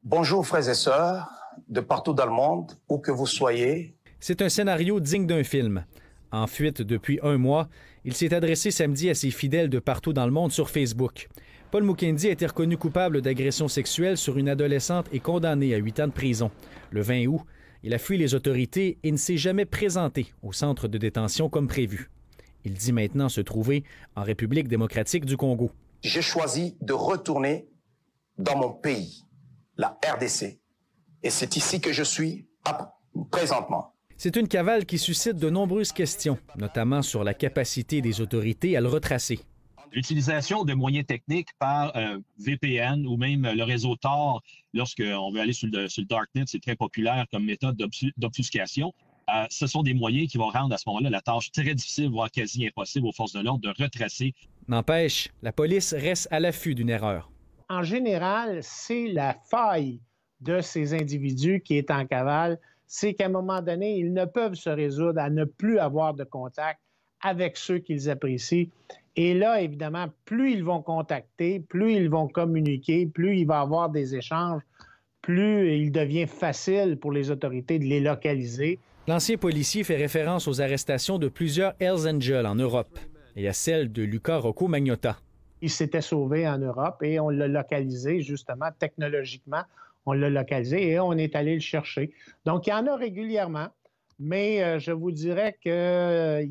Bonjour frères et sœurs, de partout dans le monde, où que vous soyez. C'est un scénario digne d'un film. En fuite depuis un mois, il s'est adressé samedi à ses fidèles de partout dans le monde sur Facebook. Paul Mukendi a été reconnu coupable d'agression sexuelle sur une adolescente et condamné à 8 ans de prison. Le 20 août, il a fui les autorités et ne s'est jamais présenté au centre de détention comme prévu. Il dit maintenant se trouver en République démocratique du Congo. J'ai choisi de retourner dans mon pays, la RDC. Et c'est ici que je suis présentement. C'est une cavale qui suscite de nombreuses questions, notamment sur la capacité des autorités à le retracer. L'utilisation de moyens techniques par VPN ou même le réseau Tor, lorsqu'on veut aller sur le Darknet, c'est très populaire comme méthode d'obfuscation. Ce sont des moyens qui vont rendre à ce moment-là la tâche très difficile, voire quasi impossible aux forces de l'ordre de retracer. N'empêche, la police reste à l'affût d'une erreur. En général, c'est la faille de ces individus qui est en cavale, c'est qu'à un moment donné, ils ne peuvent se résoudre à ne plus avoir de contact avec ceux qu'ils apprécient. Et là, évidemment, plus ils vont contacter, plus ils vont communiquer, plus il va y avoir des échanges, plus il devient facile pour les autorités de les localiser. L'ancien policier fait référence aux arrestations de plusieurs Hells Angels en Europe et à celle de Luca Rocco Magnotta. Il s'était sauvé en Europe et on l'a localisé justement technologiquement. On l'a localisé et on est allé le chercher. Donc, il y en a régulièrement, mais je vous dirais que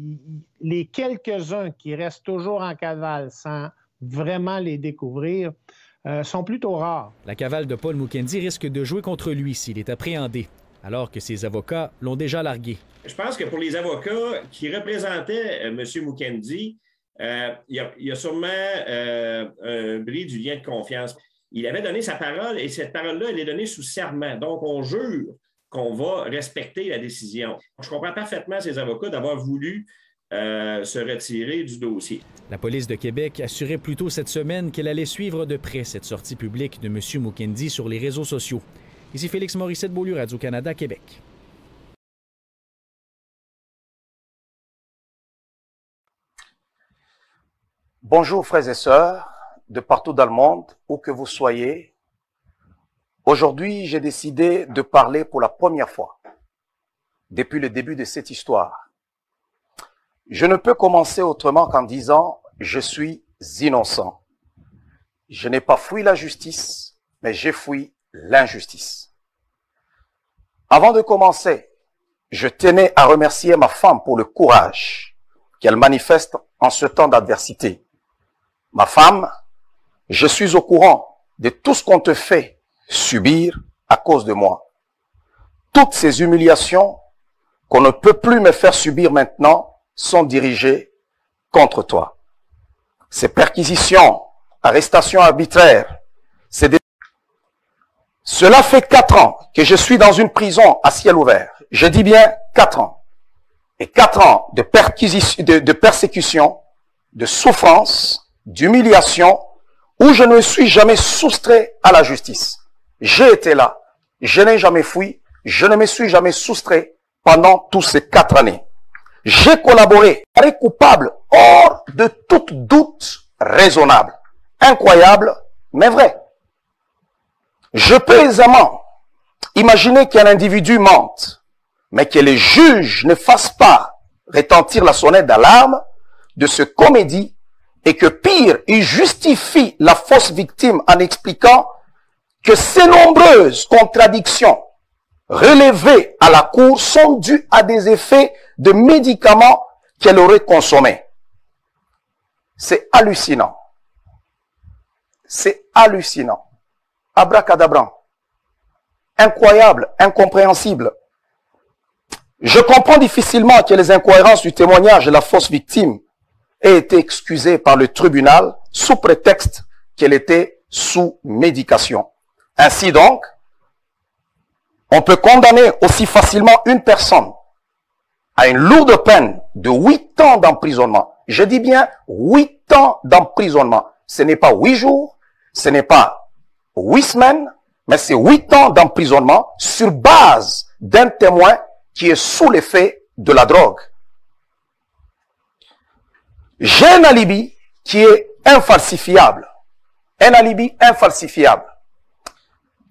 les quelques-uns qui restent toujours en cavale sans vraiment les découvrir sont plutôt rares. La cavale de Paul Mukendi risque de jouer contre lui s'il est appréhendé, alors que ses avocats l'ont déjà largué. Je pense que pour les avocats qui représentaient M. Mukendi, il y a sûrement un bris du lien de confiance. Il avait donné sa parole et cette parole-là, elle est donnée sous serment. Donc, on jure qu'on va respecter la décision. Je comprends parfaitement ces avocats d'avoir voulu se retirer du dossier. La police de Québec assurait plus tôt cette semaine qu'elle allait suivre de près cette sortie publique de M. Mukendi sur les réseaux sociaux. Ici Félix Morissette, Beaulieu, Radio-Canada, Québec. Bonjour frères et sœurs, de partout dans le monde, où que vous soyez. Aujourd'hui, j'ai décidé de parler pour la première fois, depuis le début de cette histoire. Je ne peux commencer autrement qu'en disant « Je suis innocent ». Je n'ai pas fui la justice, mais j'ai fui l'injustice. Avant de commencer, je tenais à remercier ma femme pour le courage qu'elle manifeste en ce temps d'adversité. Ma femme, je suis au courant de tout ce qu'on te fait subir à cause de moi. Toutes ces humiliations qu'on ne peut plus me faire subir maintenant sont dirigées contre toi. Ces perquisitions, arrestations arbitraires, Cela fait 4 ans que je suis dans une prison à ciel ouvert. Je dis bien 4 ans. Et 4 ans de persécution, de souffrance, d'humiliation, où je ne me suis jamais soustrait à la justice. J'ai été là, je n'ai jamais fui, je ne me suis jamais soustrait pendant tous ces 4 années. J'ai collaboré, avec coupable, hors de tout doute raisonnable. Incroyable, mais vrai. Je peux aisément imaginer qu'un individu mente, mais que les juges ne fassent pas retentir la sonnette d'alarme de ce comédie et que pire, il justifie la fausse victime en expliquant que ces nombreuses contradictions relevées à la cour sont dues à des effets de médicaments qu'elle aurait consommés. C'est hallucinant. C'est hallucinant. Abracadabra. Incroyable, incompréhensible. Je comprends difficilement que les incohérences du témoignage de la fausse victime aient été excusées par le tribunal sous prétexte qu'elle était sous médication. Ainsi donc, on peut condamner aussi facilement une personne à une lourde peine de 8 ans d'emprisonnement. Je dis bien 8 ans d'emprisonnement. Ce n'est pas 8 jours, ce n'est pas 8 semaines, mais c'est 8 ans d'emprisonnement sur base d'un témoin qui est sous l'effet de la drogue. J'ai un alibi qui est infalsifiable. Un alibi infalsifiable.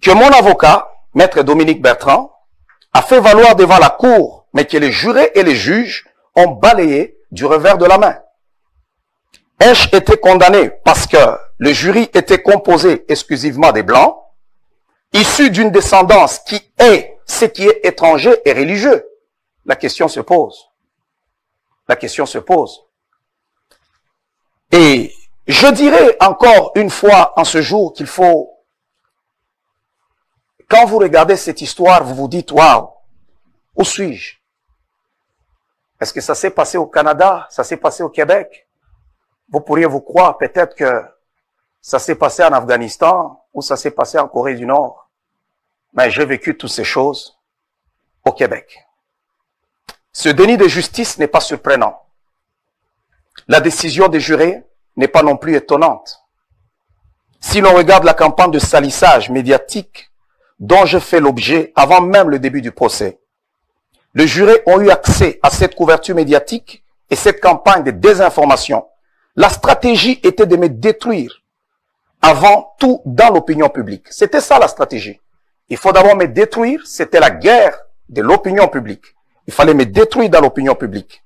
que mon avocat, Maître Dominique Bertrand, a fait valoir devant la cour, mais que les jurés et les juges ont balayé du revers de la main. Ai-je été condamné parce que le jury était composé exclusivement des Blancs, issus d'une descendance qui est ce qui est étranger et religieux? La question se pose. La question se pose. Et je dirais encore une fois en ce jour qu'il faut, quand vous regardez cette histoire, vous vous dites, waouh, où suis-je? Est-ce que ça s'est passé au Canada? Ça s'est passé au Québec? Vous pourriez vous croire peut-être que ça s'est passé en Afghanistan ou ça s'est passé en Corée du Nord. Mais j'ai vécu toutes ces choses au Québec. Ce déni de justice n'est pas surprenant. La décision des jurés n'est pas non plus étonnante. Si l'on regarde la campagne de salissage médiatique dont je fais l'objet avant même le début du procès, les jurés ont eu accès à cette couverture médiatique et cette campagne de désinformation. La stratégie était de me détruire avant tout dans l'opinion publique. C'était ça la stratégie. Il faut d'abord me détruire, c'était la guerre de l'opinion publique. Il fallait me détruire dans l'opinion publique.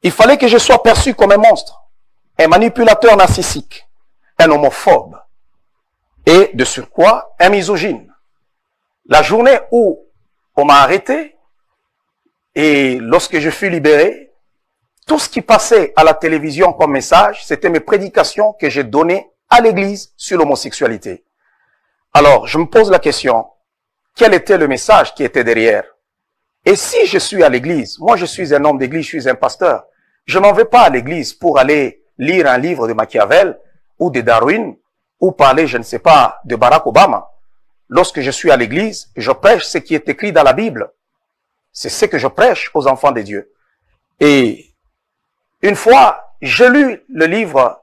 Il fallait que je sois perçu comme un monstre, un manipulateur narcissique, un homophobe et de surcroît un misogyne. La journée où on m'a arrêté et lorsque je fus libéré, tout ce qui passait à la télévision comme message, c'était mes prédications que j'ai données à l'église sur l'homosexualité. Alors, je me pose la question, quel était le message qui était derrière? Et si je suis à l'église, moi je suis un homme d'église, je suis un pasteur, je m'en vais pas à l'église pour aller lire un livre de Machiavel ou de Darwin ou parler, je ne sais pas, de Barack Obama. Lorsque je suis à l'église, je prêche ce qui est écrit dans la Bible. C'est ce que je prêche aux enfants de Dieu. Et une fois, j'ai lu le livre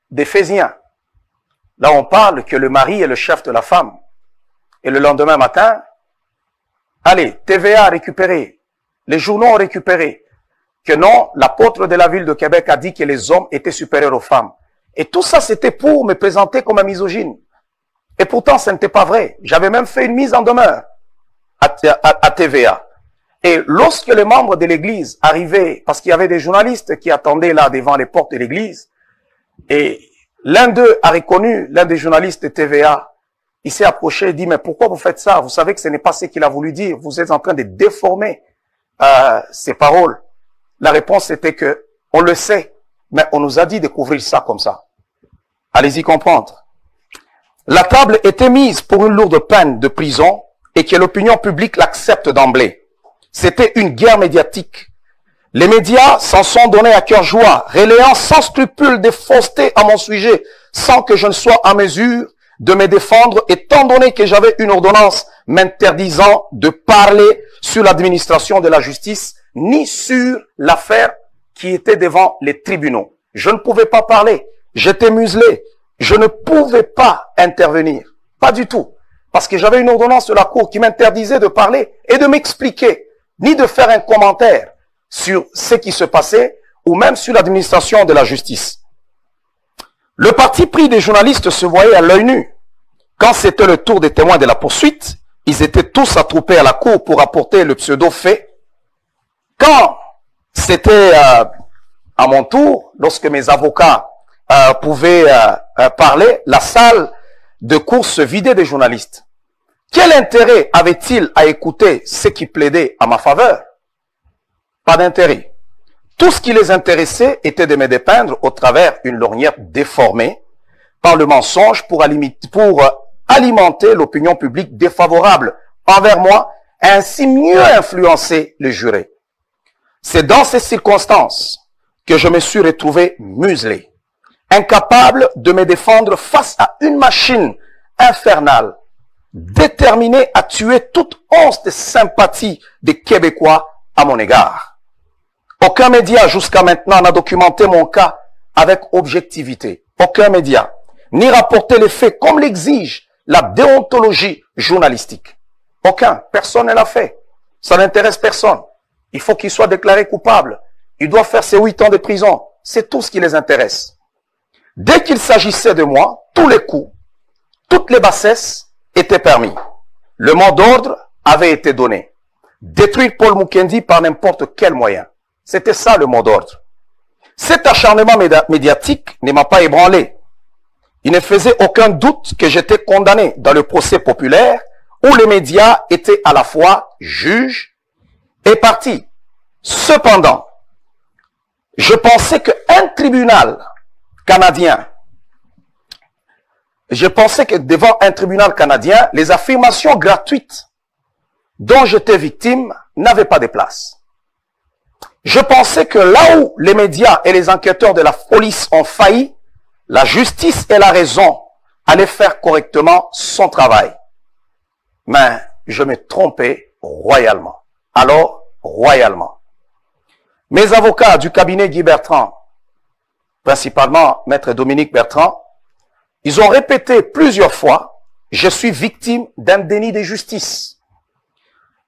d'Éphésiens. Là, on parle que le mari est le chef de la femme. Et le lendemain matin, allez, TVA a récupéré, les journaux ont récupéré que non, l'apôtre de la ville de Québec a dit que les hommes étaient supérieurs aux femmes. Et tout ça, c'était pour me présenter comme un misogyne. Et pourtant, ce n'était pas vrai. J'avais même fait une mise en demeure à TVA. Et lorsque les membres de l'église arrivaient, parce qu'il y avait des journalistes qui attendaient là devant les portes de l'église, et l'un d'eux a reconnu, l'un des journalistes de TVA, il s'est approché et dit, mais pourquoi vous faites ça? Vous savez que ce n'est pas ce qu'il a voulu dire. Vous êtes en train de déformer ses paroles. La réponse était que, on le sait, mais on nous a dit de couvrir ça comme ça. Allez-y comprendre. La table était mise pour une lourde peine de prison et que l'opinion publique l'accepte d'emblée. C'était une guerre médiatique. Les médias s'en sont donnés à cœur joie, relayant sans scrupule des faussetés à mon sujet, sans que je ne sois en mesure de me défendre, étant donné que j'avais une ordonnance m'interdisant de parler sur l'administration de la justice, ni sur l'affaire qui était devant les tribunaux. Je ne pouvais pas parler, j'étais muselé, je ne pouvais pas intervenir, pas du tout, parce que j'avais une ordonnance de la Cour qui m'interdisait de parler et de m'expliquer, ni de faire un commentaire sur ce qui se passait, ou même sur l'administration de la justice. Le parti pris des journalistes se voyait à l'œil nu. Quand c'était le tour des témoins de la poursuite, ils étaient tous attroupés à la cour pour apporter le pseudo-fait. Quand c'était à mon tour, lorsque mes avocats pouvaient parler, la salle de cour se vidait des journalistes. Quel intérêt avait-il à écouter ceux qui plaidaient à ma faveur? Pas d'intérêt. Tout ce qui les intéressait était de me dépeindre au travers une lorgnette déformée par le mensonge pour alimenter l'opinion publique défavorable envers moi et ainsi mieux influencer les jurés. C'est dans ces circonstances que je me suis retrouvé muselé, incapable de me défendre face à une machine infernale, déterminé à tuer toute once de sympathie des Québécois à mon égard. Aucun média jusqu'à maintenant n'a documenté mon cas avec objectivité. Aucun média. Ni rapporté les faits comme l'exige la déontologie journalistique. Aucun. Personne ne l'a fait. Ça n'intéresse personne. Il faut qu'il soit déclaré coupable. Il doit faire ses 8 ans de prison. C'est tout ce qui les intéresse. Dès qu'il s'agissait de moi, tous les coups, toutes les bassesses étaient permis. Le mot d'ordre avait été donné. Détruire Paul Mukendi par n'importe quel moyen. C'était ça le mot d'ordre. Cet acharnement médiatique ne m'a pas ébranlé. Il ne faisait aucun doute que j'étais condamné dans le procès populaire où les médias étaient à la fois juges et parties. Cependant, je pensais qu'un tribunal canadien, devant un tribunal canadien, les affirmations gratuites dont j'étais victime n'avaient pas de place. Je pensais que là où les médias et les enquêteurs de la police ont failli, la justice et la raison allaient faire correctement son travail. Mais je me trompais royalement. Alors, royalement. Mes avocats du cabinet Guy Bertrand, principalement Maître Dominique Bertrand, ils ont répété plusieurs fois, je suis victime d'un déni de justice.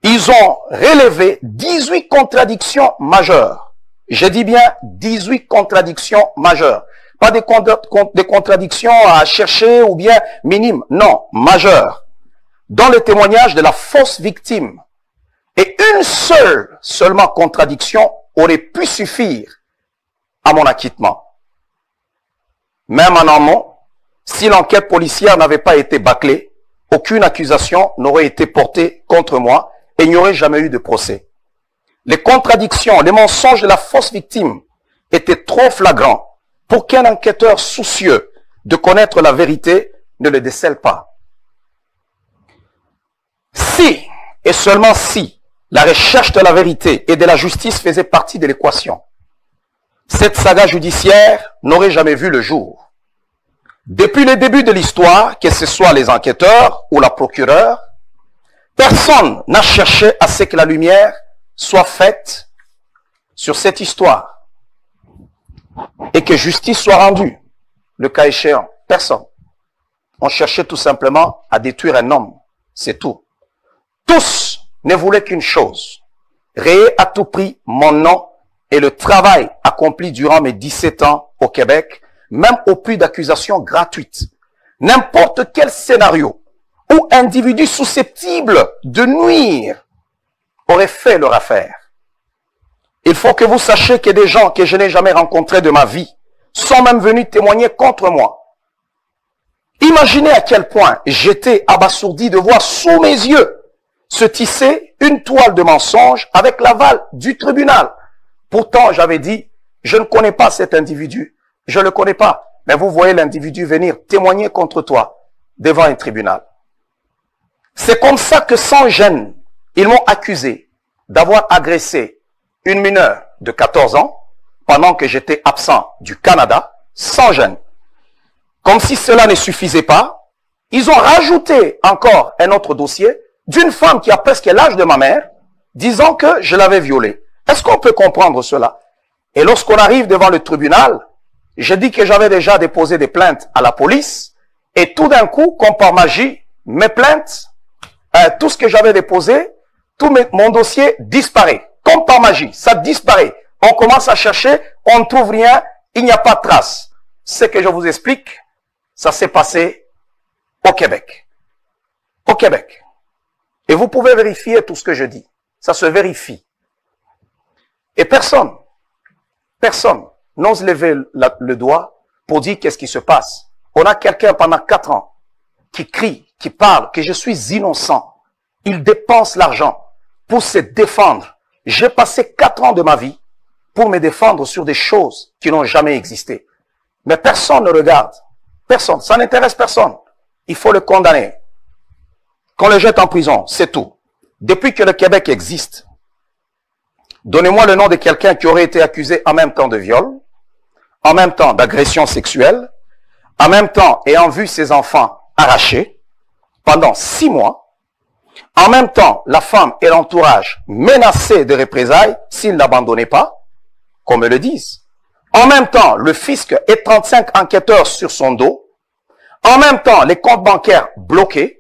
Ils ont relevé 18 contradictions majeures. Je dis bien 18 contradictions majeures. Pas des contradictions à chercher ou bien minimes. Non, majeures. Dans le témoignage de la fausse victime. Et une seule seulement contradiction aurait pu suffire à mon acquittement. Même en amont, si l'enquête policière n'avait pas été bâclée, aucune accusation n'aurait été portée contre moi et il n'y aurait jamais eu de procès. Les contradictions, les mensonges de la fausse victime étaient trop flagrants pour qu'un enquêteur soucieux de connaître la vérité ne le décèle pas. Si, et seulement si, la recherche de la vérité et de la justice faisait partie de l'équation, cette saga judiciaire n'aurait jamais vu le jour. Depuis le début de l'histoire, que ce soit les enquêteurs ou la procureure, personne n'a cherché à ce que la lumière soit faite sur cette histoire et que justice soit rendue, le cas échéant. Personne. On cherchait tout simplement à détruire un homme. C'est tout. Tous ne voulaient qu'une chose, rayer à tout prix mon nom et le travail accompli durant mes 17 ans au Québec, même au prix d'accusations gratuites. N'importe quel scénario ou individu susceptible de nuire aurait fait leur affaire. Il faut que vous sachiez que des gens que je n'ai jamais rencontrés de ma vie sont même venus témoigner contre moi. Imaginez à quel point j'étais abasourdi de voir sous mes yeux se tisser une toile de mensonges avec l'aval du tribunal. Pourtant, j'avais dit, je ne connais pas cet individu. Je ne le connais pas. Mais vous voyez l'individu venir témoigner contre toi devant un tribunal. C'est comme ça que sans gêne, ils m'ont accusé d'avoir agressé une mineure de 14 ans pendant que j'étais absent du Canada, sans gêne. Comme si cela ne suffisait pas, ils ont rajouté encore un autre dossier d'une femme qui a presque l'âge de ma mère, disant que je l'avais violée. Est-ce qu'on peut comprendre cela? Et lorsqu'on arrive devant le tribunal, j'ai dit que j'avais déjà déposé des plaintes à la police, et tout d'un coup, comme par magie, mes plaintes, tout ce que j'avais déposé, mon dossier disparaît. Comme par magie, ça disparaît. On commence à chercher, on ne trouve rien, il n'y a pas de trace. Ce que je vous explique, ça s'est passé au Québec. Au Québec. Et vous pouvez vérifier tout ce que je dis. Ça se vérifie. Et personne n'ose lever le doigt pour dire qu'est-ce qui se passe. On a quelqu'un pendant 4 ans qui crie, qui parle, que je suis innocent. Il dépense l'argent pour se défendre. J'ai passé 4 ans de ma vie pour me défendre sur des choses qui n'ont jamais existé. Mais personne ne regarde. Personne. Ça n'intéresse personne. Il faut le condamner. Qu'on le jette en prison, c'est tout. Depuis que le Québec existe, donnez-moi le nom de quelqu'un qui aurait été accusé en même temps de viol, en même temps d'agression sexuelle, en même temps ayant vu ses enfants arrachés pendant 6 mois, en même temps la femme et l'entourage menacés de représailles s'ils n'abandonnaient pas, qu'on me le dise. En même temps, le fisc et 35 enquêteurs sur son dos, en même temps les comptes bancaires bloqués,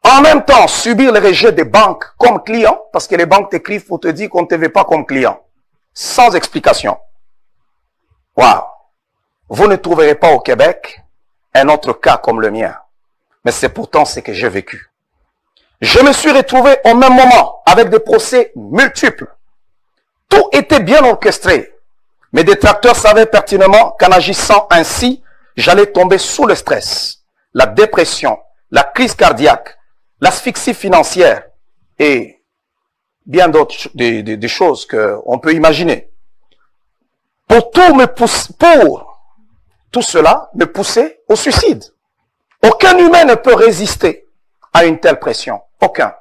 en même temps, subir le rejet des banques comme client, parce que les banques t'écrivent pour te dire qu'on ne te veut pas comme client, sans explication. Waouh! Vous ne trouverez pas au Québec un autre cas comme le mien. Mais c'est pourtant ce que j'ai vécu. Je me suis retrouvé au même moment avec des procès multiples. Tout était bien orchestré. Mes détracteurs savaient pertinemment qu'en agissant ainsi, j'allais tomber sous le stress, la dépression, la crise cardiaque, l'asphyxie financière et bien d'autres des choses qu'on peut imaginer. Pour tout cela me pousser au suicide. Aucun humain ne peut résister à une telle pression. Aucun.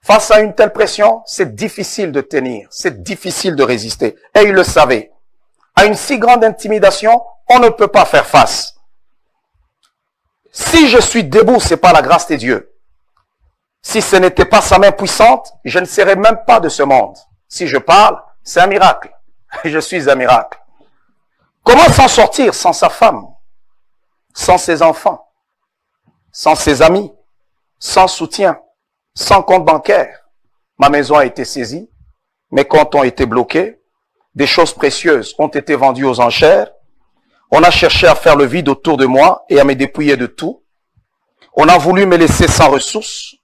Face à une telle pression, c'est difficile de tenir, c'est difficile de résister. Et il le savait. À une si grande intimidation, on ne peut pas faire face. Si je suis debout, c'est par la grâce de Dieu. Si ce n'était pas sa main puissante, je ne serais même pas de ce monde. Si je parle, c'est un miracle. Je suis un miracle. Comment s'en sortir sans sa femme, sans ses enfants, sans ses amis, sans soutien, sans compte bancaire? Ma maison a été saisie, mes comptes ont été bloqués, des choses précieuses ont été vendues aux enchères, on a cherché à faire le vide autour de moi et à me dépouiller de tout. On a voulu me laisser sans ressources,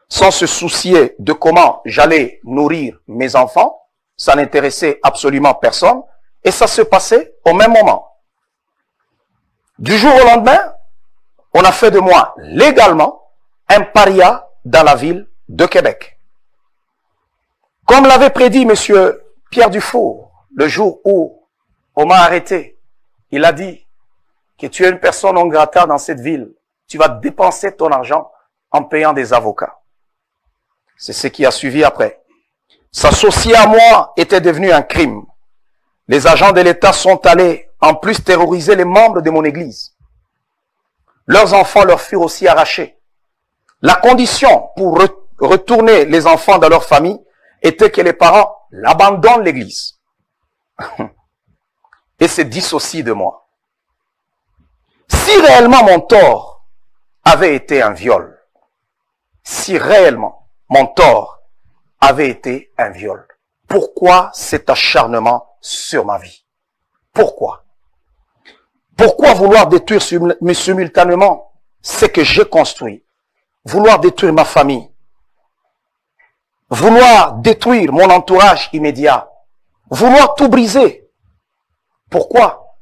sans se soucier de comment j'allais nourrir mes enfants. Ça n'intéressait absolument personne. Et ça se passait au même moment. Du jour au lendemain, on a fait de moi légalement un paria dans la ville de Québec. Comme l'avait prédit M. Pierre Dufour, le jour où on m'a arrêté, il a dit que tu es une personne non grata dans cette ville. Tu vas dépenser ton argent en payant des avocats. C'est ce qui a suivi après. S'associer à moi était devenu un crime. Les agents de l'État sont allés en plus terroriser les membres de mon église. Leurs enfants leur furent aussi arrachés. La condition pour retourner les enfants dans leur famille était que les parents l'abandonnent l'église et se dissocient de moi. Si réellement mon tort avait été un viol, si réellement mon tort avait été un viol, pourquoi cet acharnement sur ma vie? Pourquoi? Pourquoi vouloir détruire simultanément ce que j'ai construit? Vouloir détruire ma famille? Vouloir détruire mon entourage immédiat? Vouloir tout briser? Pourquoi?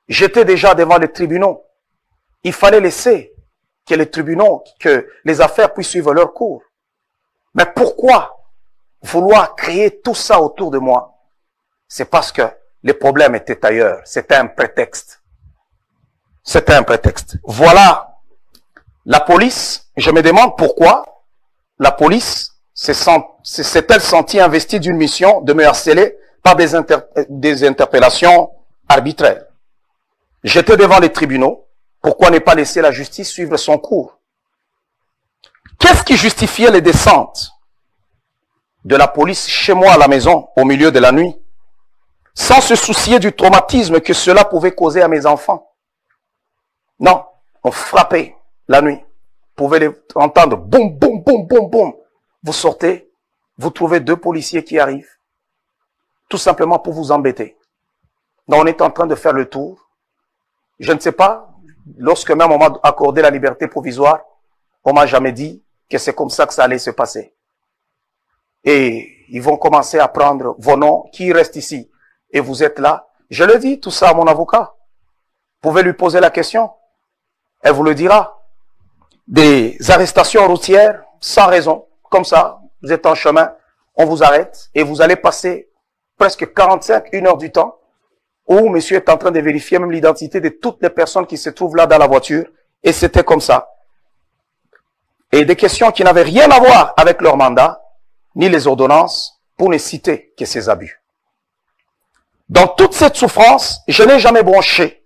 J'étais déjà devant les tribunaux. Il fallait laisser que les tribunaux, que les affaires puissent suivre leur cours. Mais pourquoi vouloir créer tout ça autour de moi? C'est parce que les problèmes étaient ailleurs. C'était un prétexte. C'était un prétexte. Voilà. La police, je me demande pourquoi la police s'est-elle sentie investie d'une mission de me harceler par des interpellations arbitraires. J'étais devant les tribunaux. Pourquoi ne pas laisser la justice suivre son cours? Qu'est-ce qui justifiait les descentes de la police chez moi à la maison au milieu de la nuit, sans se soucier du traumatisme que cela pouvait causer à mes enfants? Non, on frappait la nuit. Vous pouvez entendre boum, boum, boum, boum, boum. Vous sortez, vous trouvez 2 policiers qui arrivent, tout simplement pour vous embêter. Donc on est en train de faire le tour. Je ne sais pas, lorsque même on m'a accordé la liberté provisoire, on m'a jamais dit que c'est comme ça que ça allait se passer. Et ils vont commencer à prendre vos noms, qui restent ici. Et vous êtes là. Je le dis, tout ça à mon avocat. Vous pouvez lui poser la question. Elle vous le dira. Des arrestations routières, sans raison. Comme ça, vous êtes en chemin, on vous arrête. Et vous allez passer presque 45, 1 heure du temps, où monsieur est en train de vérifier même l'identité de toutes les personnes qui se trouvent là dans la voiture. Et c'était comme ça. Et des questions qui n'avaient rien à voir avec leur mandat, ni les ordonnances, pour ne citer que ces abus. Dans toute cette souffrance, je n'ai jamais bronché,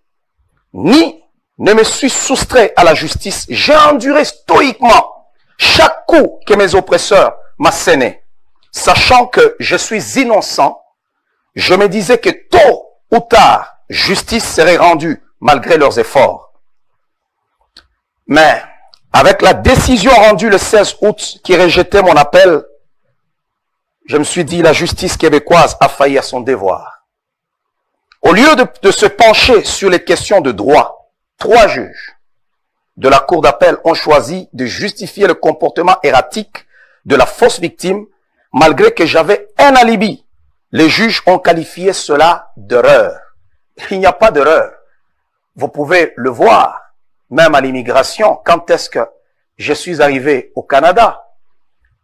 ni ne me suis soustrait à la justice. J'ai enduré stoïquement chaque coup que mes oppresseurs m'assénaient. Sachant que je suis innocent, je me disais que tôt ou tard, justice serait rendue malgré leurs efforts. Mais avec la décision rendue le 16 août qui rejetait mon appel, je me suis dit, la justice québécoise a failli à son devoir. Au lieu de se pencher sur les questions de droit, 3 juges de la cour d'appel ont choisi de justifier le comportement erratique de la fausse victime, malgré que j'avais un alibi. Les juges ont qualifié cela d'erreur. Il n'y a pas d'erreur. Vous pouvez le voir, même à l'immigration, quand est-ce que je suis arrivé au Canada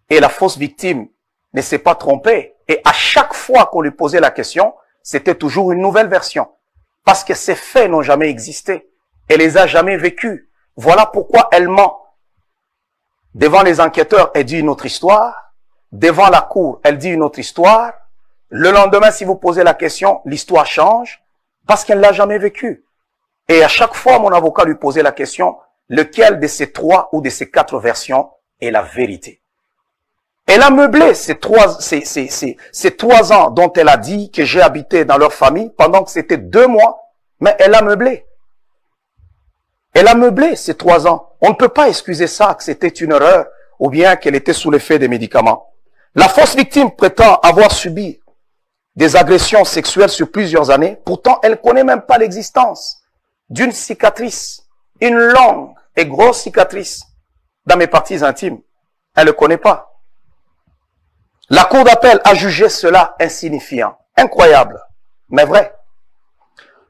et la fausse victime ne s'est pas trompée. Et à chaque fois qu'on lui posait la question, c'était toujours une nouvelle version. Parce que ces faits n'ont jamais existé. Elle les a jamais vécus. Voilà pourquoi elle ment. Devant les enquêteurs, elle dit une autre histoire. Devant la cour, elle dit une autre histoire. Le lendemain, si vous posez la question, l'histoire change parce qu'elle l'a jamais vécue. Et à chaque fois, mon avocat lui posait la question, lequel de ces 3 ou de ces 4 versions est la vérité? Elle a meublé ces 3 ans dont elle a dit que j'ai habité dans leur famille pendant que c'était 2 mois, mais elle a meublé. Elle a meublé ces 3 ans. On ne peut pas excuser ça, que c'était une erreur ou bien qu'elle était sous l'effet des médicaments. La fausse victime prétend avoir subi des agressions sexuelles sur plusieurs années. Pourtant, elle ne connaît même pas l'existence d'une cicatrice, une longue et grosse cicatrice dans mes parties intimes. Elle ne le connaît pas. La cour d'appel a jugé cela insignifiant. Incroyable, mais vrai.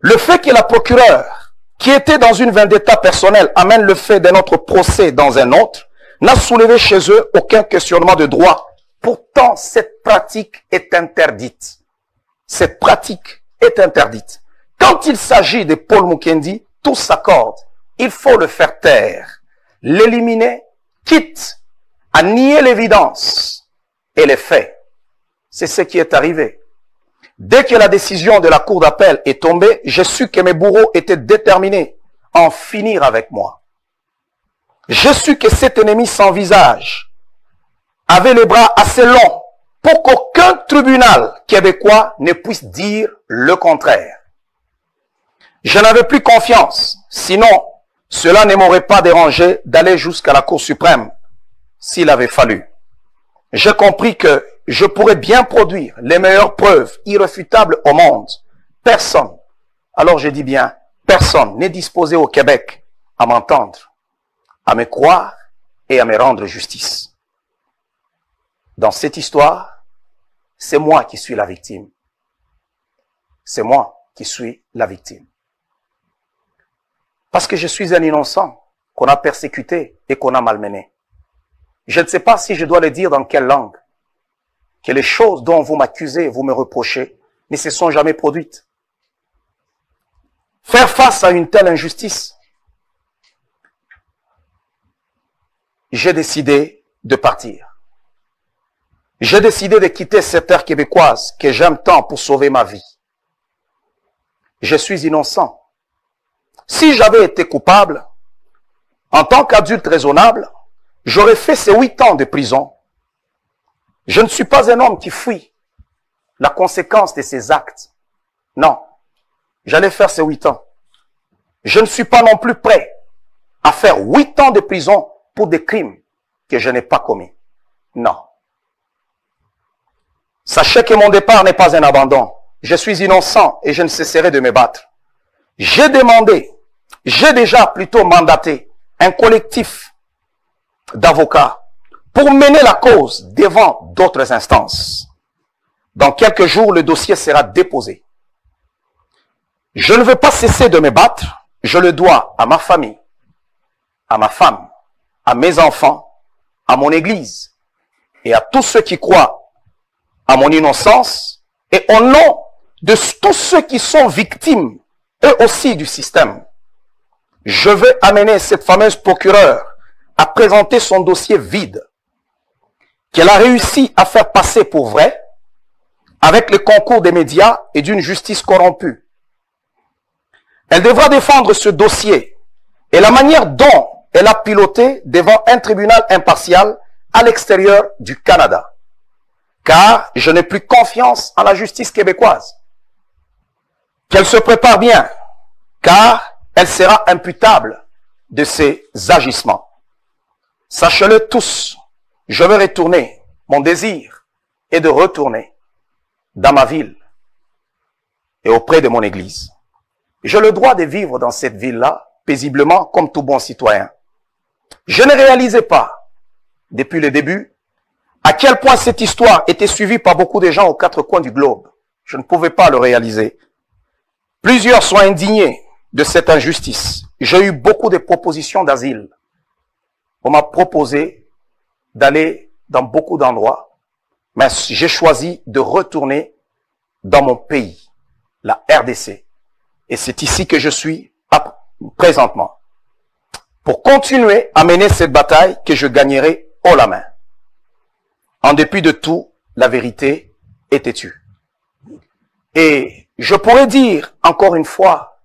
Le fait que la procureure, qui était dans une vendetta personnelle, amène le fait d'un autre procès dans un autre, n'a soulevé chez eux aucun questionnement de droit. Pourtant, cette pratique est interdite. Cette pratique est interdite. Quand il s'agit de Paul Mukendi, tout s'accorde. Il faut le faire taire, l'éliminer, quitte à nier l'évidence et les faits. C'est ce qui est arrivé. Dès que la décision de la cour d'appel est tombée, j'ai su que mes bourreaux étaient déterminés à en finir avec moi. J'ai su que cet ennemi sans visage avait les bras assez longs pour qu'aucun tribunal québécois ne puisse dire le contraire. Je n'avais plus confiance, sinon cela ne m'aurait pas dérangé d'aller jusqu'à la Cour suprême s'il avait fallu. J'ai compris que je pourrais bien produire les meilleures preuves irréfutables au monde. Personne, alors je dis bien personne, n'est disposé au Québec à m'entendre, à me croire et à me rendre justice. Dans cette histoire, c'est moi qui suis la victime. C'est moi qui suis la victime. Parce que je suis un innocent qu'on a persécuté et qu'on a malmené. Je ne sais pas si je dois le dire dans quelle langue. Que les choses dont vous m'accusez, vous me reprochez, ne se sont jamais produites. Faire face à une telle injustice, j'ai décidé de partir. J'ai décidé de quitter cette terre québécoise que j'aime tant pour sauver ma vie. Je suis innocent. Si j'avais été coupable, en tant qu'adulte raisonnable, j'aurais fait ces 8 ans de prison. Je ne suis pas un homme qui fuit la conséquence de ses actes. Non, j'allais faire ces 8 ans. Je ne suis pas non plus prêt à faire 8 ans de prison pour des crimes que je n'ai pas commis. Non. Sachez que mon départ n'est pas un abandon. Je suis innocent et je ne cesserai de me battre. J'ai déjà plutôt mandaté un collectif d'avocats pour mener la cause devant d'autres instances. Dans quelques jours, le dossier sera déposé. Je ne veux pas cesser de me battre. Je le dois à ma famille, à ma femme, à mes enfants, à mon église et à tous ceux qui croient à mon innocence et au nom de tous ceux qui sont victimes, eux aussi, du système. Je veux amener cette fameuse procureure à présenter son dossier vide, qu'elle a réussi à faire passer pour vrai, avec le concours des médias et d'une justice corrompue. Elle devra défendre ce dossier et la manière dont elle a piloté devant un tribunal impartial à l'extérieur du Canada. Car je n'ai plus confiance en la justice québécoise. Qu'elle se prépare bien, car elle sera imputable de ses agissements. Sachez-le tous, je vais retourner. Mon désir est de retourner dans ma ville et auprès de mon église. J'ai le droit de vivre dans cette ville-là paisiblement comme tout bon citoyen. Je ne réalisais pas, depuis le début, à quel point cette histoire était suivie par beaucoup de gens aux quatre coins du globe. Je ne pouvais pas le réaliser. Plusieurs sont indignés de cette injustice. J'ai eu beaucoup de propositions d'asile. On m'a proposé d'aller dans beaucoup d'endroits, mais j'ai choisi de retourner dans mon pays, la RDC. Et c'est ici que je suis présentement, pour continuer à mener cette bataille que je gagnerai haut la main. En dépit de tout, la vérité est têtue. Et je pourrais dire encore une fois,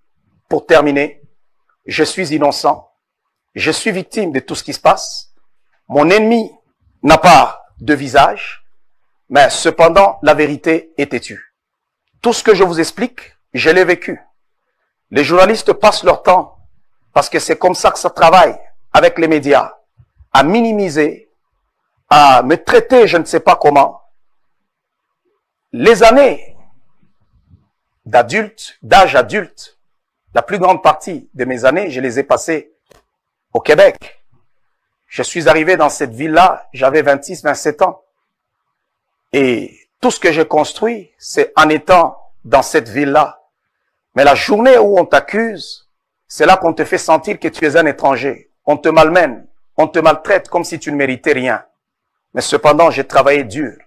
pour terminer, je suis innocent, je suis victime de tout ce qui se passe, mon ennemi n'a pas de visage, mais cependant la vérité est têtue. Tout ce que je vous explique, je l'ai vécu. Les journalistes passent leur temps, parce que c'est comme ça que ça travaille avec les médias, à minimiser, à me traiter je ne sais pas comment. Les années d'âge adulte, la plus grande partie de mes années, je les ai passées au Québec. Je suis arrivé dans cette ville-là, j'avais 26, 27 ans. Et tout ce que j'ai construit, c'est en étant dans cette ville-là. Mais la journée où on t'accuse, c'est là qu'on te fait sentir que tu es un étranger. On te malmène, on te maltraite comme si tu ne méritais rien. Mais cependant, j'ai travaillé dur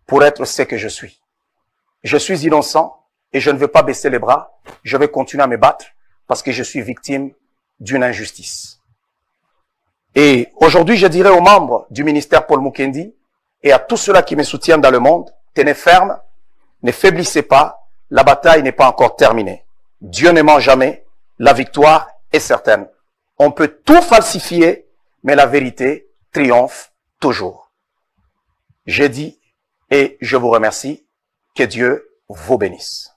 pour être ce que je suis. Je suis innocent et je ne veux pas baisser les bras. Je vais continuer à me battre parce que je suis victime d'une injustice. Et aujourd'hui, je dirais aux membres du ministère Paul Mukendi et à tous ceux-là qui me soutiennent dans le monde, tenez ferme, ne faiblissez pas, la bataille n'est pas encore terminée. Dieu ne ment jamais, la victoire est certaine. On peut tout falsifier, mais la vérité triomphe toujours. J'ai dit et je vous remercie. Que Dieu vous bénisse.